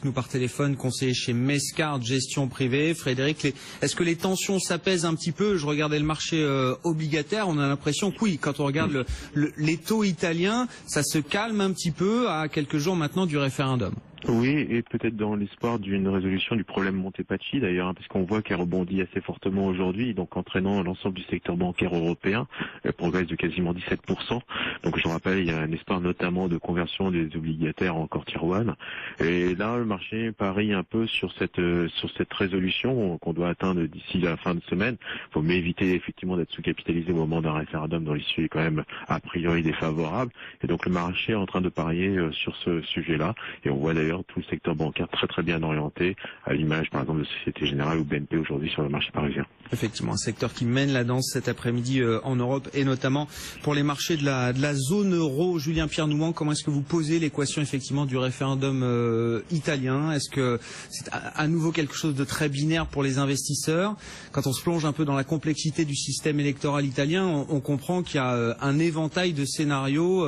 avec nous par téléphone, conseiller chez Mescard Gestion Privée. Frédéric, est-ce que les tensions s'apaisent un petit peu? Je regardais le marché obligataire, on a l'impression que oui, quand on regarde les taux italiens, ça se calme un petit peu à quelques jours maintenant du référendum. Oui, et peut-être dans l'espoir d'une résolution du problème Montepaschi d'ailleurs, hein, puisqu'on voit qu'elle rebondit assez fortement aujourd'hui, donc entraînant l'ensemble du secteur bancaire européen, elle progresse de quasiment 17%. Donc je rappelle, il y a un espoir notamment de conversion des obligataires en core tier 1. Et là, le marché parie un peu sur cette résolution qu'on doit atteindre d'ici la fin de semaine. Il faut éviter effectivement d'être sous-capitalisé au moment d'un référendum dont l'issue est quand même a priori défavorable. Et donc le marché est en train de parier sur ce sujet-là. Et on voit d'ailleurs tout le secteur bancaire très bien orienté, à l'image par exemple de Société Générale ou BNP aujourd'hui sur le marché parisien. Effectivement, un secteur qui mène la danse cet après-midi en Europe et notamment pour les marchés de la zone euro. Julien Pierre-Nouan, comment est-ce que vous posez l'équation effectivement du référendum italien? Est-ce que c'est à nouveau quelque chose de très binaire pour les investisseurs? Quand on se plonge un peu dans la complexité du système électoral italien, on comprend qu'il y a un éventail de scénarios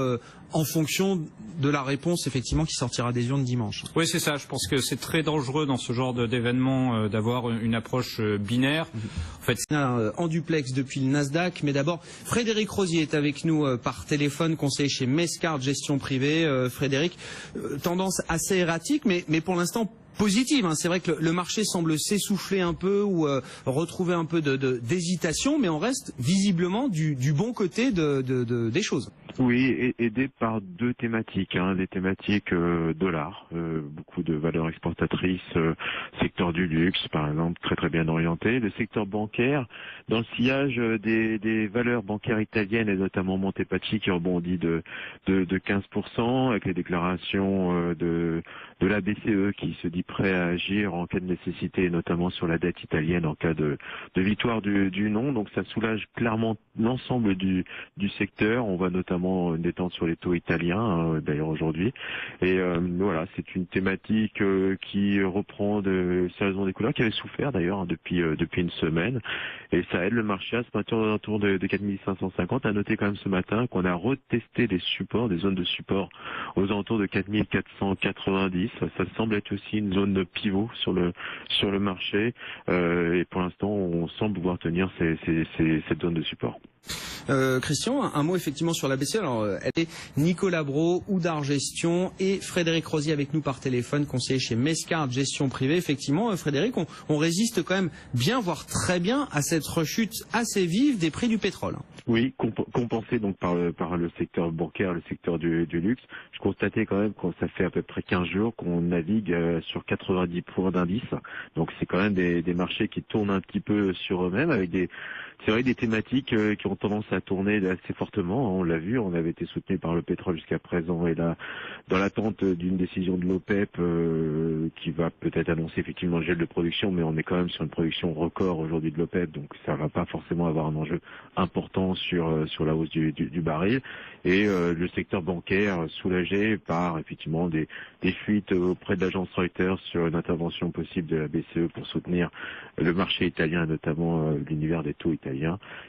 en fonction de la réponse effectivement qui sortira des urnes dimanche. Oui, c'est ça. Je pense que c'est très dangereux dans ce genre d'événement d'avoir une approche binaire. En fait, en duplex depuis le Nasdaq, mais d'abord Frédéric Rosier est avec nous par téléphone, conseiller chez Mescard Gestion Privée. Frédéric, tendance assez erratique, mais pour l'instant positive, hein. C'est vrai que le marché semble s'essouffler un peu ou retrouver un peu d'hésitation, mais on reste visiblement du bon côté des choses. Oui, aidé par deux thématiques, hein, des thématiques dollars, beaucoup de valeurs exportatrices, secteur du luxe par exemple, très bien orienté, le secteur bancaire, dans le sillage des valeurs bancaires italiennes et notamment Montepaschi qui rebondit de 15% avec les déclarations de la BCE qui se dit prêt à agir en cas de nécessité, notamment sur la dette italienne en cas de victoire du non. Donc ça soulage clairement l'ensemble du secteur. On va notamment une détente sur les taux italiens d'ailleurs aujourd'hui. Et voilà, c'est une thématique qui reprend sérieusement des couleurs, qui avait souffert d'ailleurs hein, depuis une semaine. Et ça aide le marché à se maintenir autour de 4550. À noter quand même ce matin qu'on a retesté des supports, des zones de support aux alentours de 4490. Ça semble être aussi une zone de pivot sur le marché. Et pour l'instant, on semble pouvoir tenir cette zone de support. Christian, un mot effectivement sur la BCE. Alors, elle est Nicolas Brault, Oudart Gestion et Frédéric Rosier avec nous par téléphone, conseiller chez Mescard Gestion Privée. Effectivement, Frédéric, on résiste quand même bien, voire très bien, à cette rechute assez vive des prix du pétrole. Oui, compensé donc par le secteur bancaire, le secteur du luxe. Je constatais quand même que ça fait à peu près 15 jours qu'on navigue sur 90 points d'indice. Donc c'est quand même des marchés qui tournent un petit peu sur eux-mêmes avec c'est vrai des thématiques qui ont tendance à tourner assez fortement. On l'a vu, on avait été soutenu par le pétrole jusqu'à présent et là, dans l'attente d'une décision de l'OPEP qui va peut-être annoncer effectivement le gel de production, mais on est quand même sur une production record aujourd'hui de l'OPEP, donc ça va pas forcément avoir un enjeu important sur la hausse du baril. Et le secteur bancaire soulagé par effectivement des fuites auprès de l'agence Reuters sur une intervention possible de la BCE pour soutenir le marché italien, notamment l'univers des taux italiens.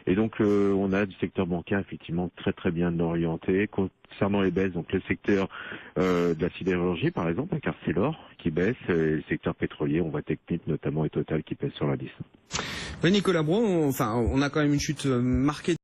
Et donc on a du secteur bancaire effectivement très bien orienté. Concernant les baisses, donc le secteur de la sidérurgie par exemple, avec Arcelor qui baisse, et le secteur pétrolier, on voit Technip notamment et Total qui pèsent sur l'indice. Oui, Nicolas Brault, on a quand même une chute marquée